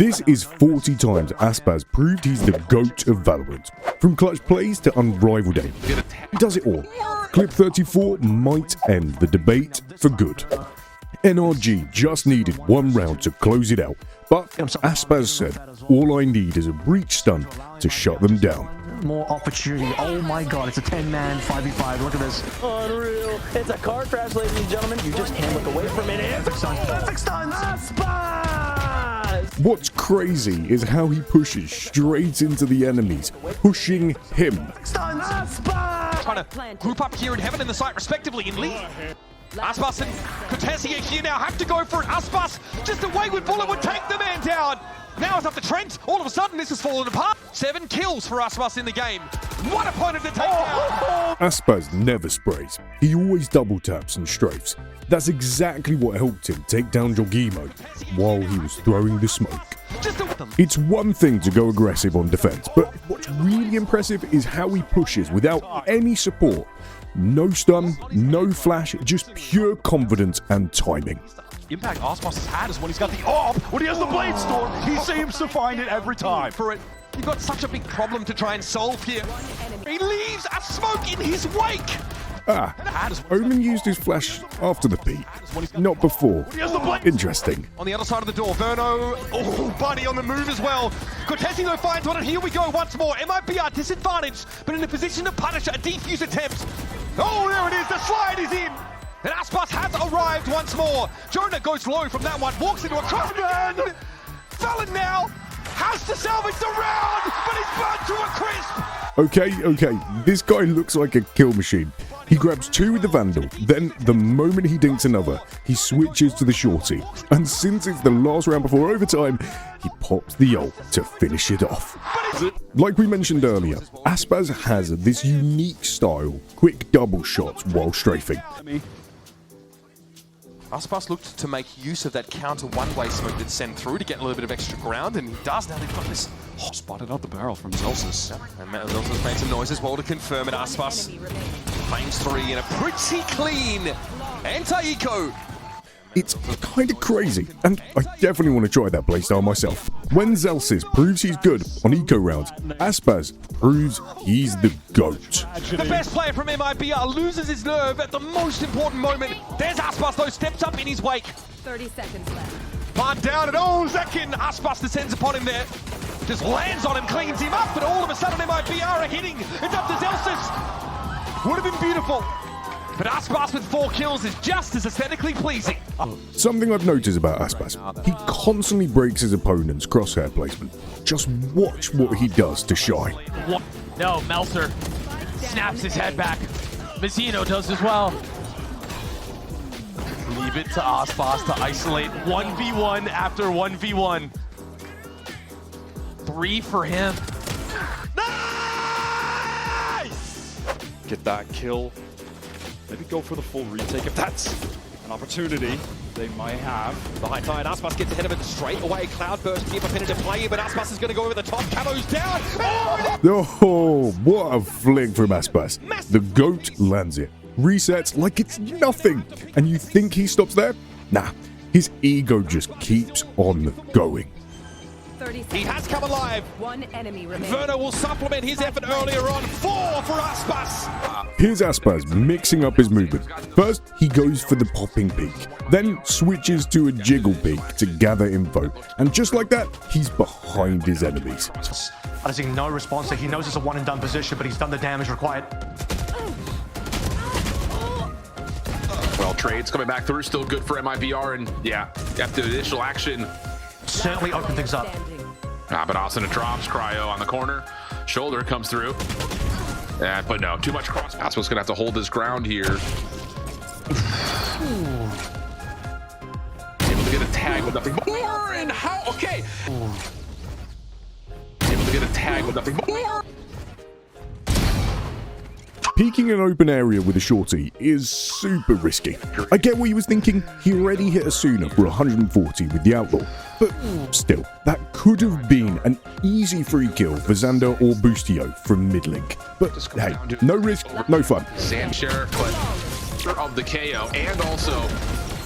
This is 40 times Aspas proved he's the GOAT of Valorant. From clutch plays to unrivaled aim, he does it all. Clip 34 might end the debate for good. NRG just needed one round to close it out, but Aspas said, all I need is a breach stun to shut them down. More opportunity. Oh my god, it's a 10-man 5v5. Look at this. Unreal. It's a car crash, ladies and gentlemen. You just can't look away from it. Perfect stuns. Aspas! What's crazy is how he pushes straight into the enemies, pushing him. Aspas! Trying to group up here in heaven and the site respectively in lead. Aspas and TenZ here now have to go for it. Aspas, just a wayward bullet would take the man down. Now it's up to Trent. All of a sudden, this has fallen apart. 7 kills for Aspas in the game. One opponent to take down. Aspas never sprays. He always double taps and strafes. That's exactly what helped him take down Jogimo while he was throwing the smoke. It's one thing to go aggressive on defense, but what's really impressive is how he pushes without any support. No stun, no flash, just pure confidence and timing. Impact Aspas has had is when he's got the AWP, when he has the Blade Storm, he seems to find it every time. For it, you've got such a big problem to try and solve here. He leaves a smoke in his wake. Omen used his flash after the peak, not before. Interesting. On the other side of the door, Verno, oh, Buddy on the move as well. TenZ though finds one, and here we go once more. MIBR disadvantaged, but in a position to punish a defuse attempt. Oh, there it is, the slide is in. And Aspas has arrived once more. Jonah goes low from that one, walks into a trap again. Fallon now has to salvage the round, but he's burnt to a crisp. Okay, this guy looks like a kill machine. He grabs 2 with the Vandal, then the moment he dinks another, he switches to the shorty. And since it's the last round before overtime, he pops the ult to finish it off. Like we mentioned earlier, Aspas has this unique style, quick double shots while strafing. Aspas looked to make use of that counter one-way smoke that sent through to get a little bit of extra ground, and he does now. They've got this Spotted out the barrel from Zelsis. And Zelsis made some noise as well to confirm it. Aspas claims 3 in a pretty clean anti-eco. It's kind of crazy, and I definitely want to try that playstyle myself. When Zelsis proves he's good on eco rounds, Aspas proves he's the GOAT. The best player from MIBR loses his nerve at the most important moment. There's Aspas though, steps up in his wake. 30 seconds left. Plant down and Zekin. Aspas descends upon him there. Just lands on him, cleans him up, but all of a sudden MIBR are hitting. It's up to Zelsis. Would have been beautiful. But Aspas with 4 kills is just as aesthetically pleasing. Something I've noticed about Aspas, he constantly breaks his opponent's crosshair placement. Just watch what he does to shine. No, Meltzer snaps his head back. Mazzino does as well. Leave it to Aspas to isolate 1v1 after 1v1. 3 for him. Nice! Get that kill. Maybe go for the full retake if that's an opportunity they might have. The high tide, Aspas gets ahead of it straight away. Cloudburst to give up into play, but Aspas is going to go over the top. Camo's down. Oh, what a flick from Aspas. The GOAT lands it, resets like it's nothing. And you think he stops there? Nah, his ego just keeps on going. He has come alive. 1 enemy remaining. Verno will supplement his effort earlier on. 4 for Aspas. Here's Aspas mixing up his movement. First, he goes for the popping peek, then switches to a jiggle peek to gather info. And just like that, he's behind his enemies. I see no response there. He knows it's a one and done position, but he's done the damage required. Well, trades coming back through, still good for MIBR, and yeah, after the initial action, Certainly open things up. but Austin drops Cryo on the corner. Shoulder comes through. But no, too much cross. Aspas gonna have to hold his ground here. Able to get a tag with nothing more, and how? Okay. Able to get a tag with nothing more. Peeking an open area with a shorty is super risky. I get what he was thinking. He already hit Asuna for 140 with the Outlaw. But still, that could have been an easy free kill for Xander or Boostio from mid-link. But hey, no risk, no fun. Sand Sheriff, but of the KO, and also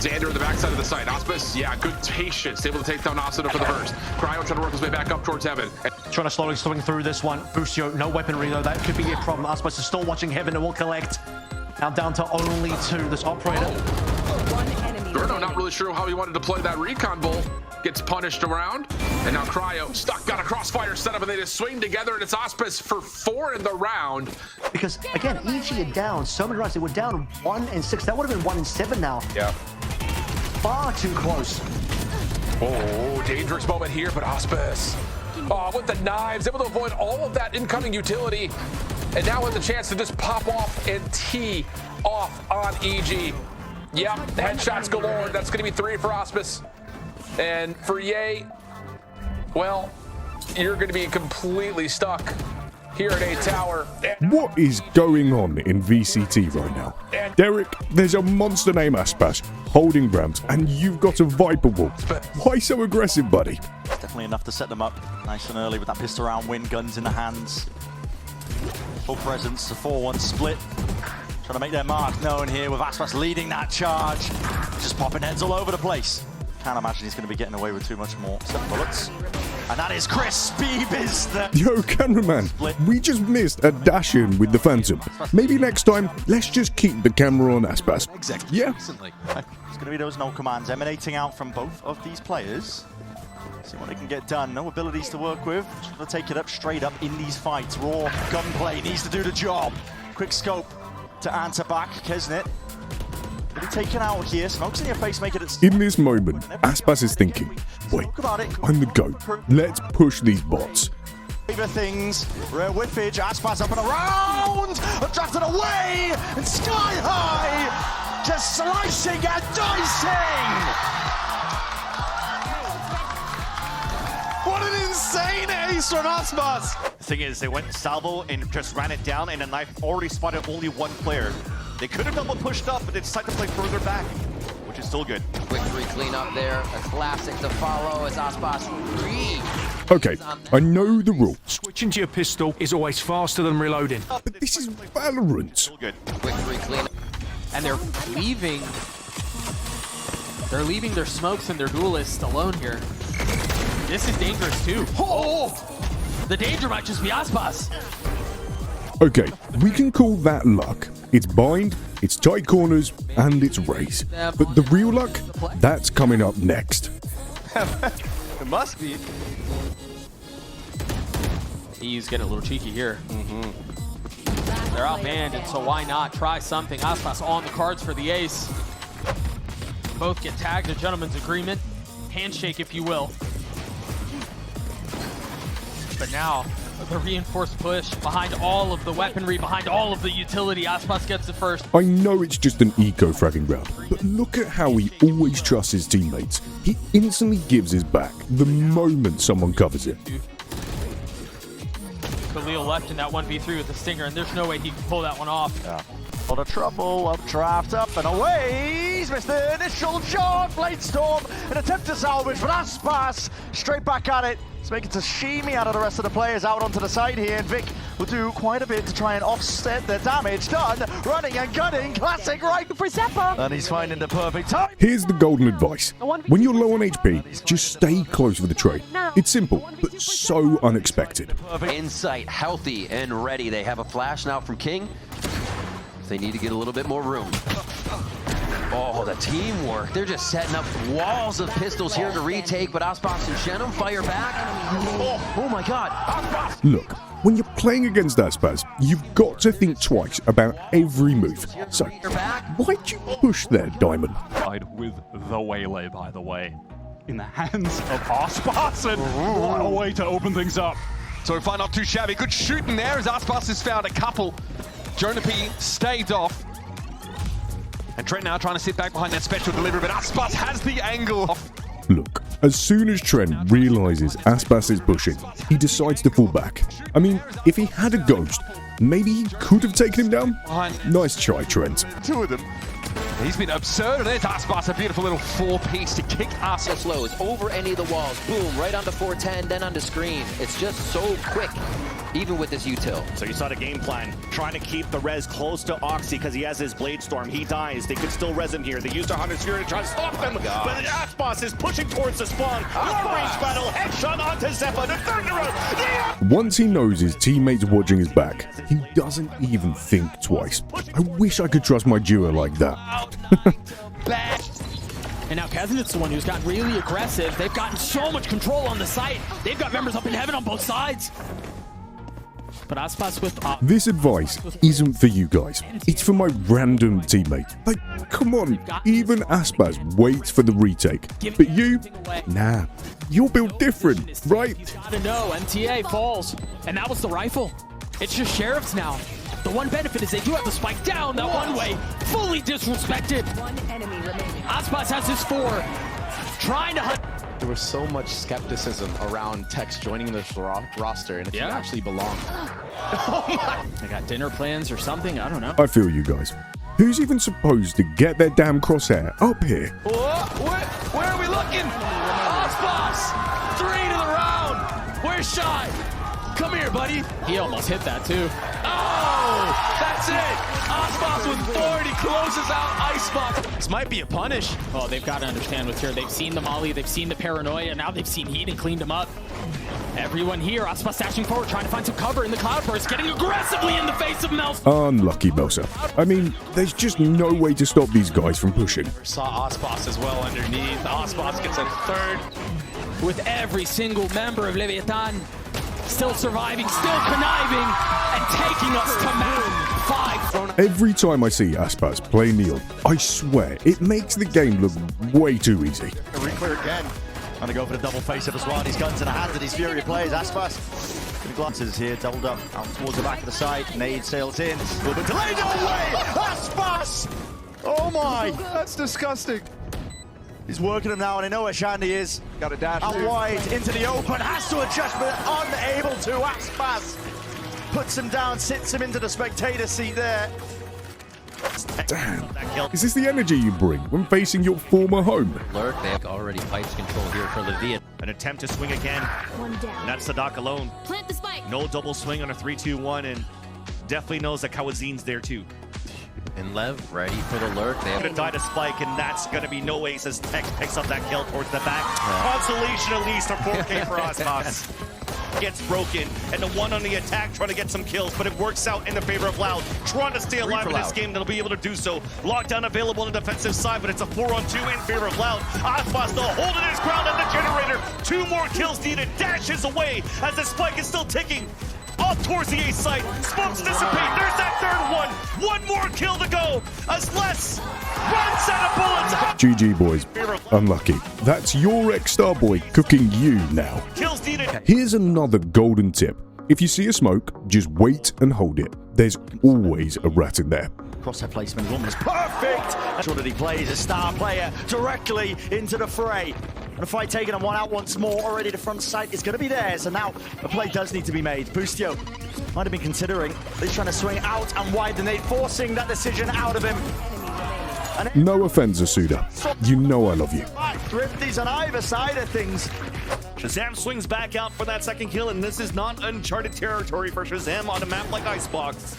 Xander in the backside of the site. Aspas, yeah, good patience. Able to take down Asuna for the first. Cryo trying to work his way back up towards Heaven. Trying to slowly swing through this one. Busio, no weaponry though. That could be it from Aspas is still watching Heaven and will collect. Now down to only 2. This operator. One enemy Bruno remaining. not really sure how he wanted to play that recon bull. Gets punished around. And now Cryo stuck, got a crossfire set up, and they just swing together, and it's Aspas for 4 in the round. Because again, EG are down so many rounds. They were down 1 and 6. That would have been 1 and 7 now. Yeah. Far too close. Oh, dangerous moment here, but Aspas. Oh, with the knives, able to avoid all of that incoming utility. And now with the chance to just pop off and tee off on EG. Yep, headshots galore. That's going to be 3 for Aspas. And for Yay, well, you're going to be completely stuck here at A Tower. What is going on in VCT right now? Derek, there's a monster named Aspas holding ramps, and you've got a Viper wall. Why so aggressive, buddy? Definitely enough to set them up nice and early with that pistol round win, guns in the hands. Full presence, a 4-1 split. Trying to make their mark known here with Aspas leading that charge. Just popping heads all over the place. Can't imagine he's going to be getting away with too much more. 7 bullets. And that is Crispy Business. Yo, cameraman, we just missed a dash in with the Phantom. Maybe next time, let's just keep the camera on Aspas. Exactly. Yeah. Recently. There's going to be those no commands emanating out from both of these players. See what they can get done. No abilities to work with. Just going to take it up straight up in these fights. Raw gunplay needs to do the job. Quick scope to answer back. Kesnet. Really taken out here. Smokes in your face, make it. In this moment, Aspas is thinking, wait, I'm the GOAT. Let's push these bots. Favorite things. Rare whiffage. Aspas up and around. Drafted away. And sky high. Just slicing and dicing. What an insane ace from Aspas! The thing is, they went salvo and just ran it down, and the knife already spotted only 1 player. They could have double pushed up, but they decided to play further back, which is still good. Quick 3 clean up there. A classic to follow as Aspas 3. Okay, I know the rules, Switching to your pistol is always faster than reloading. but this is Valorant. Still good. Quick 3 clean. And they're leaving their smokes and their duelists alone here. This is dangerous too. Oh! The danger might just be Aspas. Okay, we can call that luck. It's bind, it's tight corners, and it's raise. But the real luck, that's coming up next. It must be. He's getting a little cheeky here. They're outmanned, so why not try something? Aspas on the cards for the ace. Both get tagged, a gentleman's agreement. Handshake, if you will. But now, the reinforced push behind all of the weaponry, behind all of the utility. Aspas gets it first. I know it's just an eco-fragging round, but look at how he always trusts his teammates. He instantly gives his back the moment someone covers it. Khalil left in that 1v3 with the Stinger, and there's no way he can pull that one off. A lot of trouble, up draft, up and away. He's missed the initial shot. Bladestorm, an attempt to salvage, but Aspas straight back at it. It's making sashimi out of the rest of the players out onto the side here, and Vic will do quite a bit to try and offset the damage done. Running and gunning, classic right for Zeppa. And he's finding the perfect time. Here's the golden advice. When you're low on HP, just stay close with the trade. It's simple, but so unexpected. Insight, healthy and ready. They have a flash now from King. They need to get a little bit more room. Oh, the teamwork. They're just setting up walls of pistols here to retake, but Aspas and Shenum fire back. Oh my God, Aspas! Look, when you're playing against Aspas, you've got to think twice about every move. So, why'd you push there, Diamond? With the waylay, by the way. In the hands of Aspas, and what a way to open things up. So far, not too shabby. Good shooting there as Aspas has found a couple. Jonapi stayed off. And Trent now trying to sit back behind that special delivery, but Aspas has the angle off. Look, as soon as Trent realizes Aspas is pushing, he decides to fall back. I mean, if he had a ghost, maybe he could have taken him down? Nice try, Trent. 2 of them. He's been absurd at it. Aspas, a beautiful little four-piece to kick Aspas. Slows over any of the walls. Boom, right onto 410, then onto screen. It's just so quick, even with this util. So you saw the game plan, trying to keep the res close to Oxy because he has his Blade Storm. He dies. They could still res him here. They used their Hunter Sphere to try to stop them, but Aspas is pushing towards the spawn. Long range battle, headshot onto Zephyr. The third round. Once he knows his teammates are watching his back, he doesn't even think twice. I wish I could trust my duo like that. And now Kezinet's the one who's gotten really aggressive. They've gotten so much control on the site. They've got members up in heaven on both sides. But Aspas with... This advice isn't for you guys. It's for my random teammate. Like, come on, even Aspas waits for the retake. But you, nah, you're built different, right? Gotta know, MTA falls. And that was the rifle. It's just Sheriffs now. The one benefit is they do have the spike down that one way. Fully disrespected. One enemy remaining. Aspas has his 4. Trying to hunt. There was so much skepticism around Tex joining this roster and if he actually belonged. They got dinner plans or something, I don't know. I feel you guys. Who's even supposed to get their damn crosshair up here? Where are we looking? Aspas! 3 to the round! Where's Shy? Come here, buddy. He almost hit that too. Oh! That's it! Aspas with 40 closes out Icebox. This might be a punish. Oh, they've got to understand what's here. They've seen the molly, they've seen the paranoia, now they've seen heat and cleaned him up. Everyone here, Aspas dashing forward, trying to find some cover in the cloudburst, getting aggressively in the face of Melsa. Unlucky Melsa. I mean, there's just no way to stop these guys from pushing. Saw Aspas as well underneath. Aspas gets a 3rd. With every single member of Leviathan still surviving, still conniving, and taking us to map 5. Every time I see Aspas play Neon, I swear it makes the game look way too easy. Reclear again. Trying to go for the double face-up as well. And his guns in the hands of his Fury plays. Aspas. The glances here, doubled up out towards the back of the site. Nade sails in. A little bit delayed. No way! Aspas! Oh my! That's disgusting. He's working him now, and I know where Shandy is. Got a dash. Out wide into the open, has to adjust, but unable to. Aspas puts him down, sits him into the spectator seat there. Damn. Is this the energy you bring when facing your former home? Lurk, they have already pipes control here for Leviathan. An attempt to swing again. One down. And that's Sadak alone. Plant the spike. No double swing on a 3-2-1, and definitely knows that Kawazin's there too. And Lev ready for the lurk. They Gonna die to spike, and that's gonna be no ace as Tex picks up that kill towards the back. Consolation at least for 4K for Aspas. Gets broken, and the one on the attack trying to get some kills, but it works out in the favor of Loud. Trying to stay alive in this game, they'll be able to do so. Lockdown available on the defensive side, but it's a 4-on-2 in favor of Loud. Aspas still holding his ground at the generator. 2 more kills needed, dashes away as the spike is still ticking. Off towards the A site, smokes dissipate, there's that 3rd one. 1 more kill to go, as less runs out of bullets. GG boys, unlucky. That's your ex-star boy cooking you now. Kills needed. Here's another golden tip. If you see a smoke, just wait and hold it. There's always a rat in there. Crosshair placement is almost perfect. Sure that he plays a star player directly into the fray. And a fight taken and one out once more. Already the front sight is going to be there. So now a play does need to be made. Boostio might have been considering. He's trying to swing out and wide the nade, forcing that decision out of him. No offense, Asuda. You know I love you. Thrifties on either side of things. Shazam swings back out for that 2nd kill, and this is not uncharted territory for Shazam on a map like Icebox.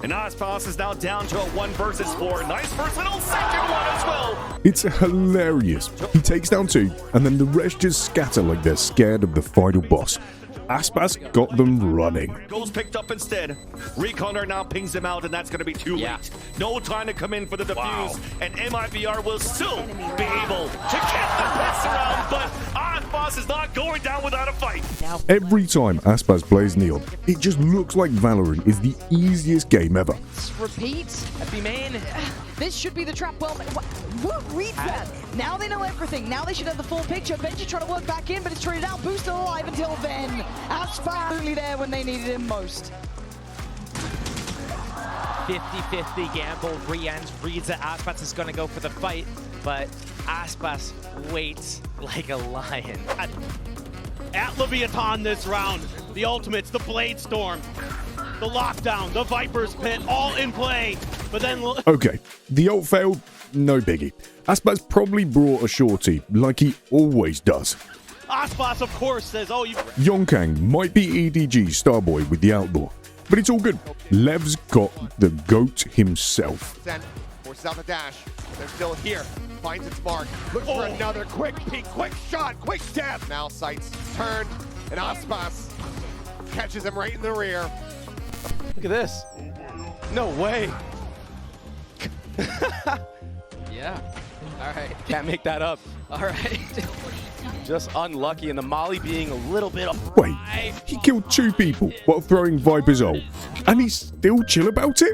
And Aspas is now down to a 1 versus 4. Nice versatile 2nd one as well. It's hilarious. He takes down 2, and then the rest just scatter like they're scared of the final boss. Aspas got them running. Goes picked up instead. Reconer now pings him out, and that's going to be too late. No time to come in for the defuse, and MIBR will still be able to get the pass around, but Aspas is not going down without a fight. Every time Aspas plays Neon, it just looks like Valorant is the easiest game ever. Repeat. Happy main. This should be the trap. Well, what reads that? Now they know everything. Now they should have the full picture. Benji trying to work back in, but it's traded out. Boost still alive until then. Aspas only there when they needed him most. 50-50 gamble. Reads that Aspas is going to go for the fight, but Aspas waits like a lion. At Leviathan this round, the ultimates, the Blade Storm, the lockdown, the Viper's Pit, all in play. But then... Okay, the ult failed, no biggie. Aspas probably brought a shorty, like he always does. Aspas, of course, says, oh, you... Yonkang might be EDG's starboy with the outlaw, but it's all good. Lev's got the GOAT himself. Zen forces out the dash. They're still here. Finds its mark. Looks for another quick peek, quick shot, quick stab. Now sights turned, and Aspas catches him right in the rear. Look at this. No way. Yeah. All right. Can't make that up. All right. Just unlucky, and the molly being a little bit off. Wait, he killed 2 people while throwing Viper's ult, and he's still chill about it?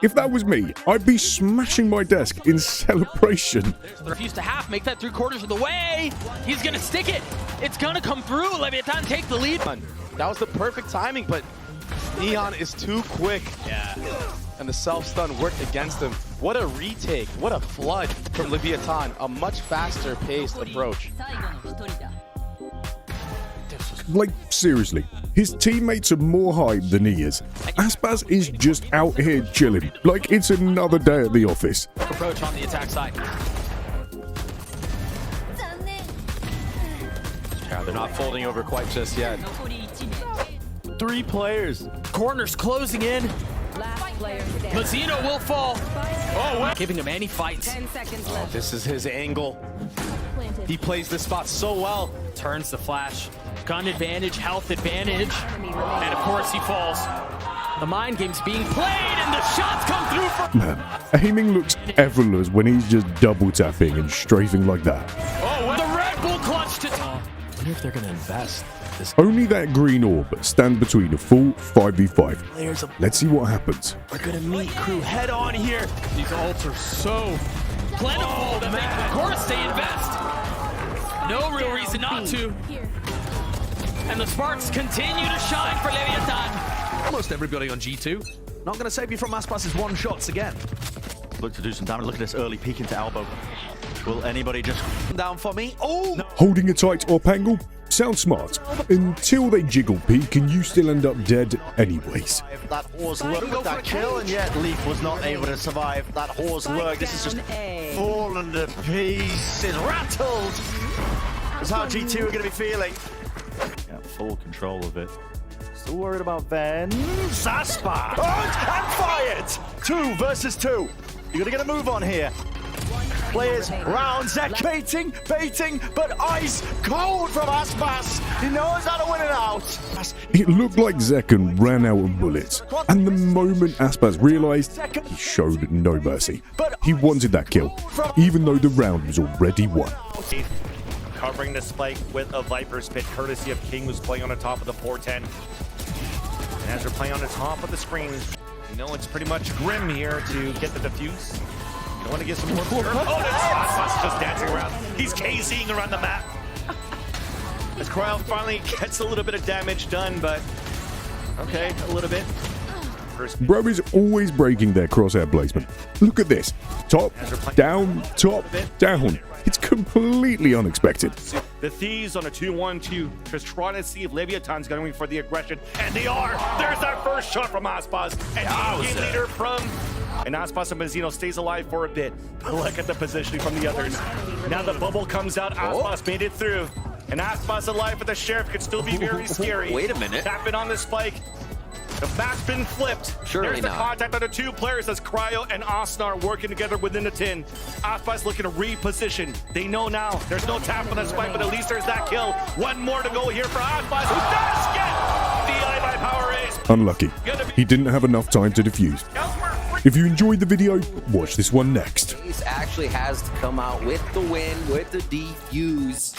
If that was me, I'd be smashing my desk in celebration. Refuse to half, make that 3/4 of the way. He's gonna stick it. It's gonna come through. Leviathan take the lead. That was the perfect timing, but Neon is too quick. Yeah. And the self-stun worked against him. What a retake. What a flood from Leviathan. A much faster paced approach. Like, seriously, his teammates are more hype than he is. Aspas is just out here chilling, like it's another day at the office. Approach on the attack side. Yeah, they're not folding over quite just yet. 3 players. Corners closing in. Mazzino will fall. Oh, giving him any fights. 10 seconds left. This is his angle. He plays this spot so well. Turns the flash. Gun advantage, health advantage. And of course he falls. The mind game's being played and the shots come through for... Man, aiming looks effortless when he's just double tapping and strafing like that. Oh, the Red Bull clutch to... I wonder if they're going to invest. Only that green orb stands between a full 5v5. Let's see what happens. We're going to meet crew head on here. These ults are so plentiful that of course they invest. No real reason not to. And the sparks continue to shine for Leviathan. Almost everybody on G2. Not going to save you from Aspas' one-shots again. Look to do some damage. Look at this early peek into elbow. Will anybody just come down for me? Oh! No. Holding a tight op angle sounds smart, until they jiggle peek and you still end up dead anyways. That Horse lurk with that kill, and yet Leaf was not able to survive that Horse lurk. This is just fallen to pieces, rattled. That's how G2 are going to be feeling. Yeah, full control of it. Still worried about Ven. Aspas! And fired! 2 versus 2. You got to get a move on here. Players round, Zek baiting, but ice cold from Aspas. He knows how to win it out. It looked like Zekan ran out of bullets, and the moment Aspas realized, he showed no mercy. He wanted that kill, even though the round was already won. Covering the spike with a Viper's Pit, courtesy of King, who's playing on the top of the 410. And as they're playing on the top of the screen, you know it's pretty much grim here to get the defuse. You don't want to get some more. Oh, that's Aspas just dancing around. He's KZing around the map. As Cryo finally gets a little bit of damage done, but okay, a little bit. Bro is always breaking their crosshair placement. Look at this. Top, down, top, down. It's completely unexpected. The Thieves on a 2-1-2, just trying to see if Leviathan's going for the aggression, and they are. There's that first shot from Aspas, and the game leader from... And Aspas and Mazzino stays alive for a bit. But look at the positioning from the others. Now the bubble comes out, Aspas made it through. And Aspas alive with the Sheriff could still be very scary. Wait a minute. Tapping on the spike. The map's been flipped. Surely There's the not. contact of the 2 players as Cryo and Osnar working together within the tin. Aspas looking to reposition. They know now there's no tap on the spike, but at least there's that kill. One more to go here for Aspas, who does get the eye by power ace. Unlucky. He didn't have enough time to defuse. If you enjoyed the video, watch this one next. Ace actually has to come out with the win, with the defuse.